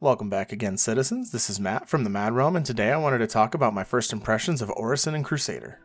Welcome back again, citizens. This is Matt from the Madrealm, and today I wanted to talk about my first impressions of Orison and Crusader.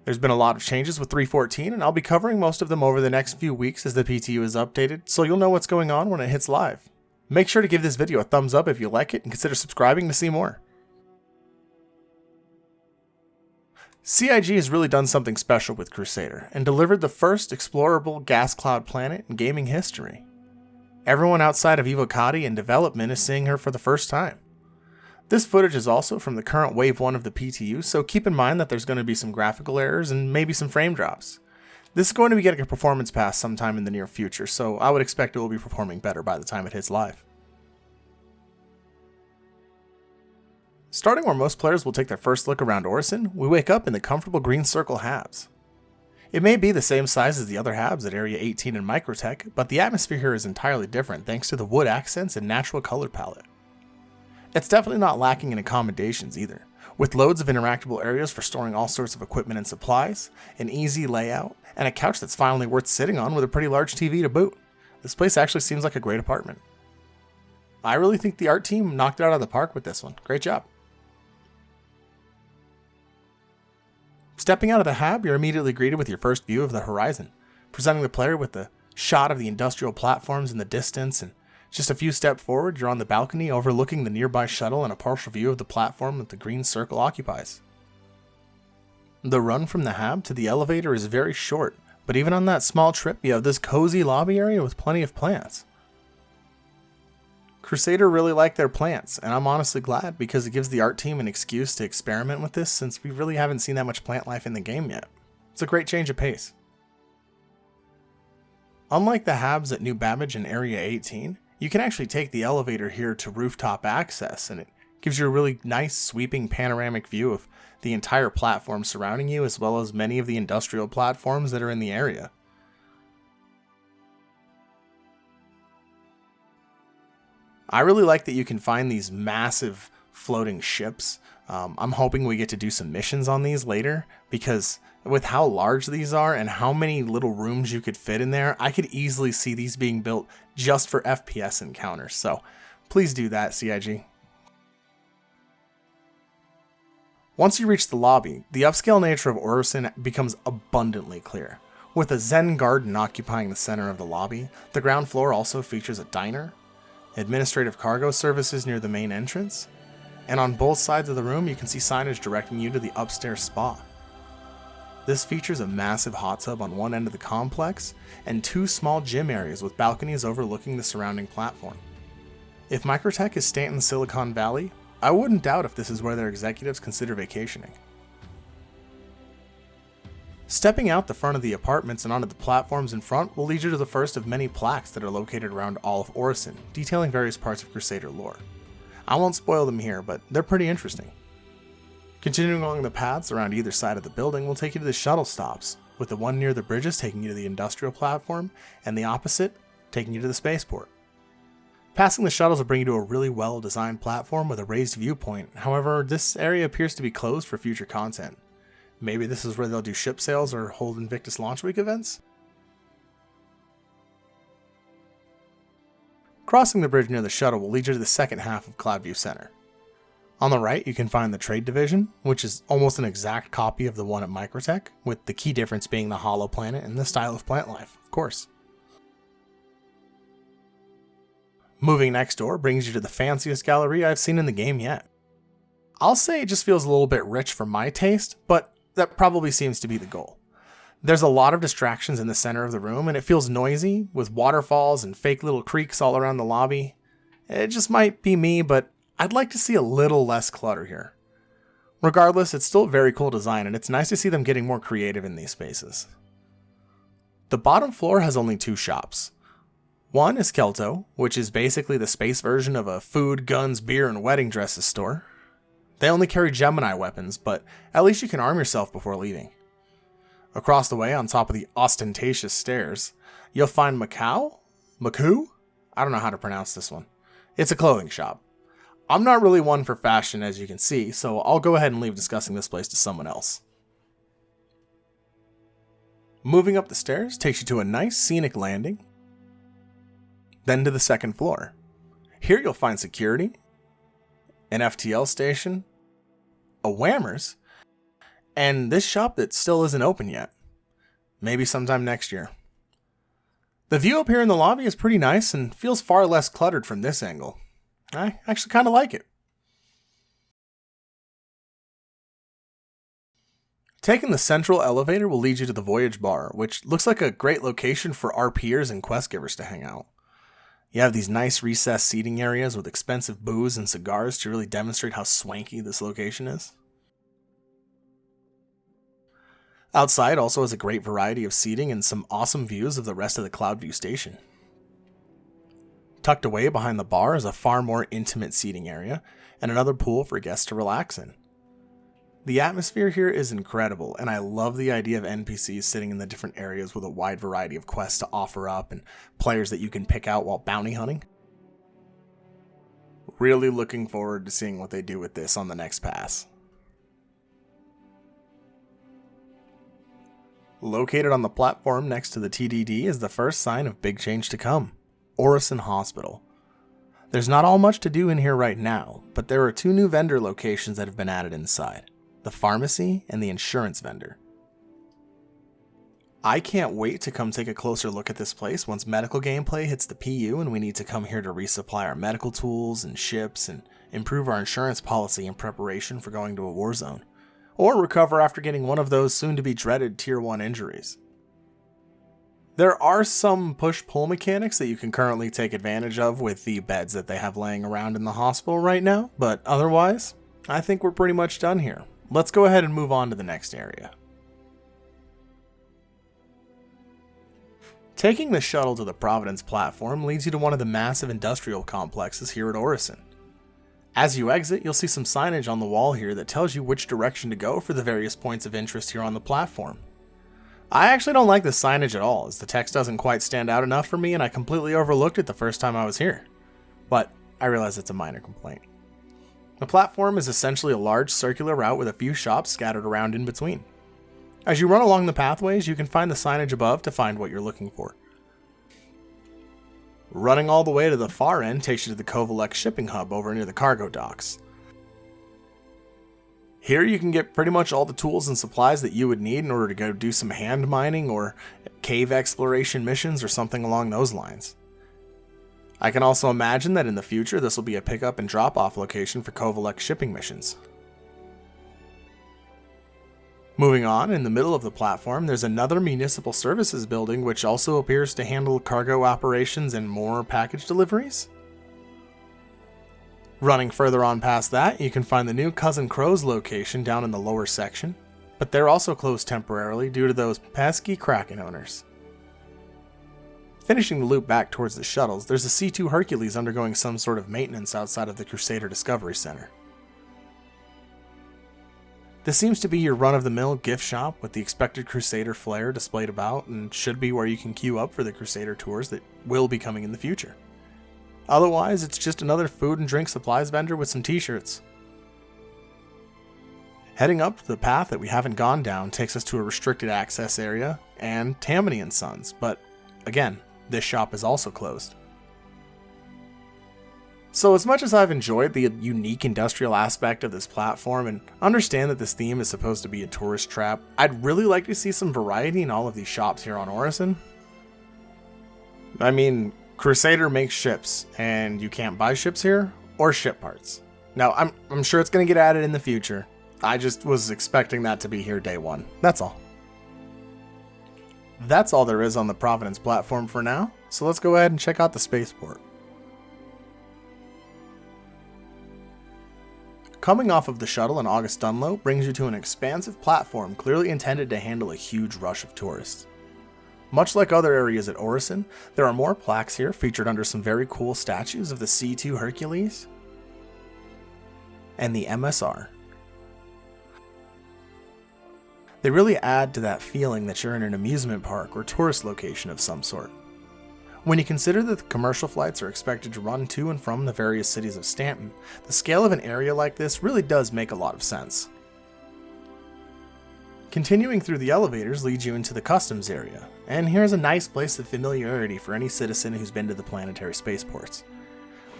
There's been a lot of changes with 3.14, and I'll be covering most of them over the next few weeks as the PTU is updated, so you'll know what's going on when it hits live. Make sure to give this video a thumbs up if you like it, and consider subscribing to see more. CIG has really done something special with Crusader, and delivered the first explorable gas cloud planet in gaming history. Everyone outside of Evocati in development is seeing her for the first time. This footage is also from the current Wave 1 of the PTU, so keep in mind that there's going to be some graphical errors and maybe some frame drops. This is going to be getting a performance pass sometime in the near future, so I would expect it will be performing better by the time it hits live. Starting where most players will take their first look around Orison, we wake up in the comfortable green circle halves. It may be the same size as the other halves at Area 18 in Microtech, but the atmosphere here is entirely different thanks to the wood accents and natural color palette. It's definitely not lacking in accommodations either, with loads of interactable areas for storing all sorts of equipment and supplies, an easy layout, and a couch that's finally worth sitting on with a pretty large TV to boot. This place actually seems like a great apartment. I really think the art team knocked it out of the park with this one. Great job. Stepping out of the hab, you're immediately greeted with your first view of the horizon, presenting the player with the shot of the industrial platforms in the distance, and just a few steps forward, you're on the balcony overlooking the nearby shuttle and a partial view of the platform that the green circle occupies. The run from the hab to the elevator is very short, but even on that small trip, you have this cozy lobby area with plenty of plants. Crusader really like their plants, and I'm honestly glad because it gives the art team an excuse to experiment with this since we really haven't seen that much plant life in the game yet. It's a great change of pace. Unlike the habs at New Babbage and Area 18, you can actually take the elevator here to rooftop access, and it gives you a really nice sweeping panoramic view of the entire platform surrounding you as well as many of the industrial platforms that are in the area. I really like that you can find these massive floating ships. I'm hoping we get to do some missions on these later, because with how large these are and how many little rooms you could fit in there, I could easily see these being built just for FPS encounters, so please do that, CIG. Once you reach the lobby, the upscale nature of Orison becomes abundantly clear. With a Zen garden occupying the center of the lobby, the ground floor also features a diner, administrative cargo services near the main entrance, and on both sides of the room you can see signage directing you to the upstairs spa. This features a massive hot tub on one end of the complex and two small gym areas with balconies overlooking the surrounding platform. If Microtech is Stanton Silicon Valley, I wouldn't doubt if this is where their executives consider vacationing. Stepping out the front of the apartments and onto the platforms in front will lead you to the first of many plaques that are located around all of Orison, detailing various parts of Crusader lore. I won't spoil them here, but they're pretty interesting. Continuing along the paths around either side of the building will take you to the shuttle stops, with the one near the bridges taking you to the industrial platform, and the opposite taking you to the spaceport. Passing the shuttles will bring you to a really well-designed platform with a raised viewpoint, however, this area appears to be closed for future content. Maybe this is where they'll do ship sales or hold Invictus Launch Week events? Crossing the bridge near the shuttle will lead you to the second half of Cloudview Center. On the right, you can find the Trade Division, which is almost an exact copy of the one at Microtech, with the key difference being the hollow planet and the style of plant life, of course. Moving next door brings you to the fanciest gallery I've seen in the game yet. I'll say it just feels a little bit rich for my taste, but that probably seems to be the goal. There's a lot of distractions in the center of the room, and it feels noisy, with waterfalls and fake little creeks all around the lobby. It just might be me, but I'd like to see a little less clutter here. Regardless, it's still a very cool design, and it's nice to see them getting more creative in these spaces. The bottom floor has only two shops. One is Kelto, which is basically the space version of a food, guns, beer, and wedding dresses store. They only carry Gemini weapons, but at least you can arm yourself before leaving. Across the way, on top of the ostentatious stairs, you'll find Macau? I don't know how to pronounce this one. It's a clothing shop. I'm not really one for fashion, as you can see, so I'll go ahead and leave discussing this place to someone else. Moving up the stairs takes you to a nice scenic landing, then to the second floor. Here you'll find security, an FTL station, a Whammers, and this shop that still isn't open yet. Maybe sometime next year. The view up here in the lobby is pretty nice and feels far less cluttered from this angle. I actually kind of like it. Taking the central elevator will lead you to the Voyage Bar, which looks like a great location for RPers and quest givers to hang out. You have these nice recessed seating areas with expensive booze and cigars to really demonstrate how swanky this location is. Outside also has a great variety of seating and some awesome views of the rest of the Cloudview station. Tucked away behind the bar is a far more intimate seating area and another pool for guests to relax in. The atmosphere here is incredible, and I love the idea of NPCs sitting in the different areas with a wide variety of quests to offer up and players that you can pick out while bounty hunting. Really looking forward to seeing what they do with this on the next pass. Located on the platform next to the TDD is the first sign of big change to come, Orison Hospital. There's not all much to do in here right now, but there are 2 new vendor locations that have been added inside. The pharmacy and the insurance vendor. I can't wait to come take a closer look at this place once medical gameplay hits the PU and we need to come here to resupply our medical tools and ships and improve our insurance policy in preparation for going to a war zone, or recover after getting one of those soon-to-be dreaded Tier 1 injuries. There are some push-pull mechanics that you can currently take advantage of with the beds that they have laying around in the hospital right now, but otherwise, I think we're pretty much done here. Let's go ahead and move on to the next area. Taking the shuttle to the Providence platform leads you to one of the massive industrial complexes here at Orison. As you exit, you'll see some signage on the wall here that tells you which direction to go for the various points of interest here on the platform. I actually don't like the signage at all, as the text doesn't quite stand out enough for me and I completely overlooked it the first time I was here. But I realize it's a minor complaint. The platform is essentially a large circular route with a few shops scattered around in between. As you run along the pathways, you can find the signage above to find what you're looking for. Running all the way to the far end takes you to the Kovalek shipping hub over near the cargo docks. Here you can get pretty much all the tools and supplies that you would need in order to go do some hand mining or cave exploration missions or something along those lines. I can also imagine that in the future this will be a pickup and drop-off location for Kovalek shipping missions. Moving on, in the middle of the platform, there's another municipal services building which also appears to handle cargo operations and more package deliveries. Running further on past that, you can find the new Cousin Crow's location down in the lower section, but they're also closed temporarily due to those pesky Kraken owners. Finishing the loop back towards the shuttles, there's a C2 Hercules undergoing some sort of maintenance outside of the Crusader Discovery Center. This seems to be your run-of-the-mill gift shop with the expected Crusader flair displayed about, and should be where you can queue up for the Crusader tours that will be coming in the future. Otherwise, it's just another food and drink supplies vendor with some t-shirts. Heading up the path that we haven't gone down takes us to a restricted access area and Tammany & Sons, but again, this shop is also closed. So as much as I've enjoyed the unique industrial aspect of this platform and understand that this theme is supposed to be a tourist trap, I'd really like to see some variety in all of these shops here on Orison. I mean, Crusader makes ships, and you can't buy ships here, or ship parts. Now, I'm sure it's going to get added in the future. I just was expecting that to be here day one. That's all. That's all there is on the Providence platform for now, so let's go ahead and check out the spaceport. Coming off of the shuttle in August Dunlow brings you to an expansive platform clearly intended to handle a huge rush of tourists. Much like other areas at Orison, there are more plaques here featured under some very cool statues of the C2 Hercules and the MSR. They really add to that feeling that you're in an amusement park or tourist location of some sort. When you consider that the commercial flights are expected to run to and from the various cities of Stanton, the scale of an area like this really does make a lot of sense. Continuing through the elevators leads you into the customs area, and here's a nice place of familiarity for any citizen who's been to the planetary spaceports.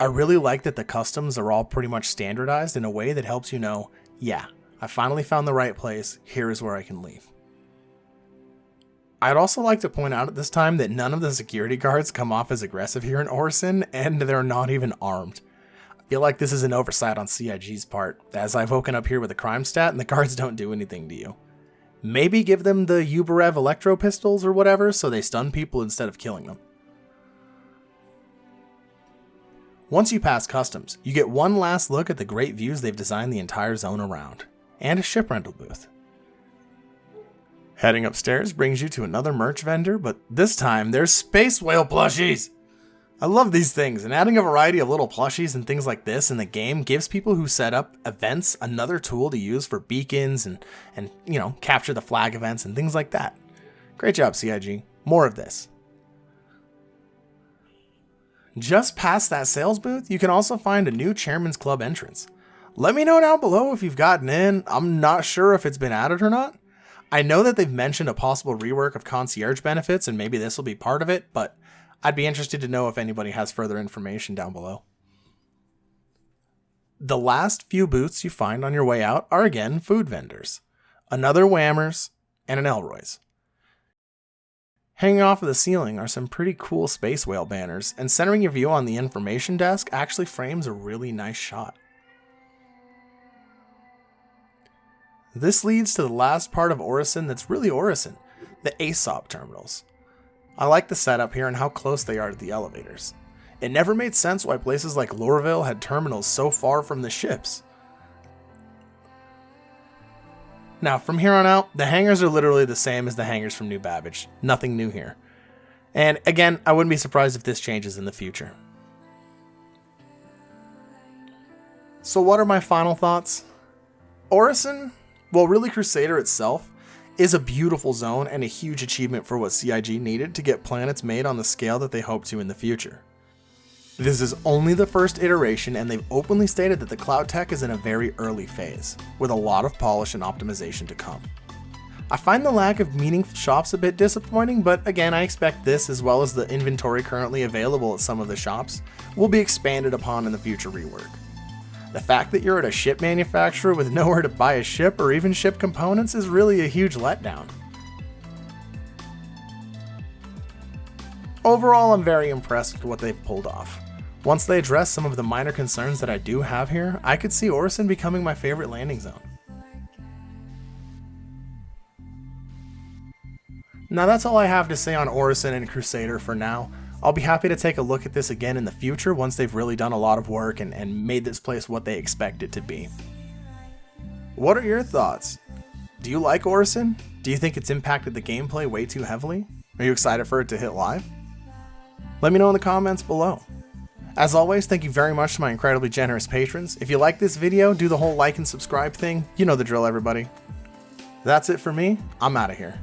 I really like that the customs are all pretty much standardized in a way that helps you know, yeah, I finally found the right place, here is where I can leave. I'd also like to point out at this time that none of the security guards come off as aggressive here in Orison, and they're not even armed. I feel like this is an oversight on CIG's part, as I've woken up here with a crime stat and the guards don't do anything to you. Maybe give them the Uberev electro pistols or whatever so they stun people instead of killing them. Once you pass customs, you get one last look at the great views they've designed the entire zone around, and a ship rental booth. Heading upstairs brings you to another merch vendor, but this time there's space whale plushies! I love these things, and adding a variety of little plushies and things like this in the game gives people who set up events another tool to use for beacons and capture the flag events and things like that. Great job, CIG. More of this. Just past that sales booth, you can also find a new Chairman's Club entrance. Let me know down below if you've gotten in. I'm not sure if it's been added or not. I know that they've mentioned a possible rework of concierge benefits, and maybe this will be part of it, but I'd be interested to know if anybody has further information down below. The last few booths you find on your way out are again food vendors. Another Whammers, and an Elroy's. Hanging off of the ceiling are some pretty cool space whale banners, and centering your view on the information desk actually frames a really nice shot. This leads to the last part of Orison that's really Orison, the ASOP terminals. I like the setup here and how close they are to the elevators. It never made sense why places like Lorville had terminals so far from the ships. Now, from here on out, the hangars are literally the same as the hangars from New Babbage. Nothing new here. And again, I wouldn't be surprised if this changes in the future. So what are my final thoughts? Orison, well, really Crusader itself, is a beautiful zone and a huge achievement for what CIG needed to get planets made on the scale that they hope to in the future. This is only the first iteration, and they've openly stated that the cloud tech is in a very early phase, with a lot of polish and optimization to come. I find the lack of meaningful shops a bit disappointing, but again, I expect this, as well as the inventory currently available at some of the shops, will be expanded upon in the future rework. The fact that you're at a ship manufacturer with nowhere to buy a ship or even ship components is really a huge letdown. Overall, I'm very impressed with what they've pulled off. Once they address some of the minor concerns that I do have here, I could see Orison becoming my favorite landing zone. Now that's all I have to say on Orison and Crusader for now. I'll be happy to take a look at this again in the future once they've really done a lot of work and made this place what they expect it to be. What are your thoughts? Do you like Orison? Do you think it's impacted the gameplay way too heavily? Are you excited for it to hit live? Let me know in the comments below. As always, thank you very much to my incredibly generous patrons. If you like this video, do the whole like and subscribe thing. You know the drill, everybody. That's it for me. I'm out of here.